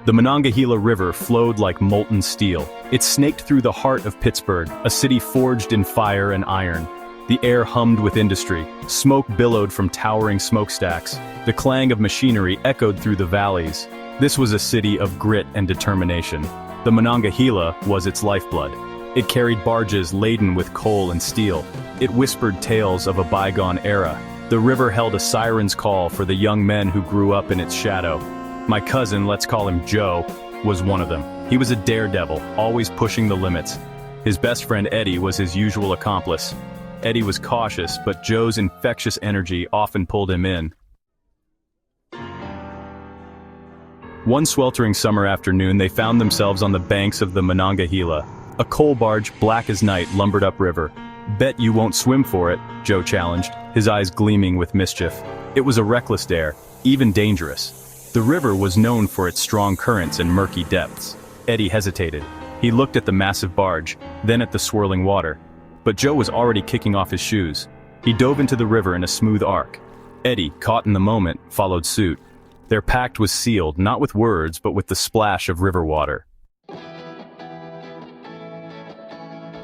The Monongahela River flowed like molten steel. It snaked through the heart of Pittsburgh, a city forged in fire and iron. The air hummed with industry. Smoke billowed from towering smokestacks. The clang of machinery echoed through the valleys. This was a city of grit and determination. The Monongahela was its lifeblood. It carried barges laden with coal and steel. It whispered tales of a bygone era. The river held a siren's call for the young men who grew up in its shadow. My cousin, let's call him Joe, was one of them. He was a daredevil, always pushing the limits. His best friend Eddie was his usual accomplice. Eddie was cautious, but Joe's infectious energy often pulled him in. One sweltering summer afternoon, they found themselves on the banks of the Monongahela. A coal barge, black as night, lumbered upriver. "Bet you won't swim for it," Joe challenged, his eyes gleaming with mischief. It was a reckless dare, even dangerous. The river was known for its strong currents and murky depths. Eddie hesitated. He looked at the massive barge, then at the swirling water. But Joe was already kicking off his shoes. He dove into the river in a smooth arc. Eddie, caught in the moment, followed suit. Their pact was sealed, not with words, but with the splash of river water.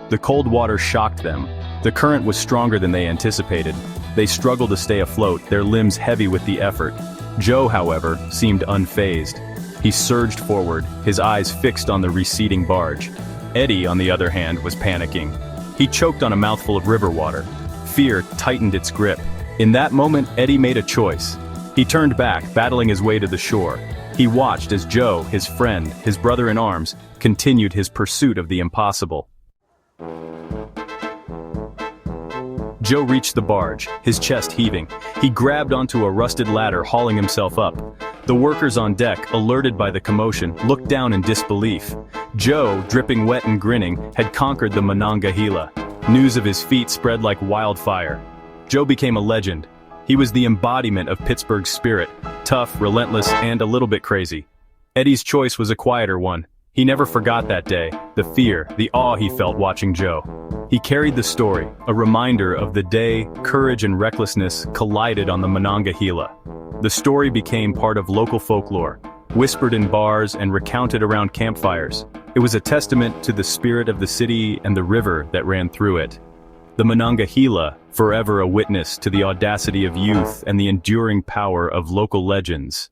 The cold water shocked them. The current was stronger than they anticipated. They struggled to stay afloat, their limbs heavy with the effort. Joe, however, seemed unfazed. He surged forward, his eyes fixed on the receding barge. Eddie, on the other hand, was panicking. He choked on a mouthful of river water. Fear tightened its grip. In that moment, Eddie made a choice. He turned back, battling his way to the shore. He watched as Joe, his friend, his brother in arms, continued his pursuit of the impossible. Joe reached the barge, his chest heaving. He grabbed onto a rusted ladder, hauling himself up. The workers on deck, alerted by the commotion, looked down in disbelief. Joe, dripping wet and grinning, had conquered the Monongahela. News of his feat spread like wildfire. Joe became a legend. He was the embodiment of Pittsburgh's spirit, tough, relentless, and a little bit crazy. Eddie's choice was a quieter one. He never forgot that day, the fear, the awe he felt watching Joe. He carried the story, a reminder of the day courage and recklessness collided on the Monongahela. The story became part of local folklore, whispered in bars and recounted around campfires. It was a testament to the spirit of the city and the river that ran through it. The Monongahela, forever a witness to the audacity of youth and the enduring power of local legends.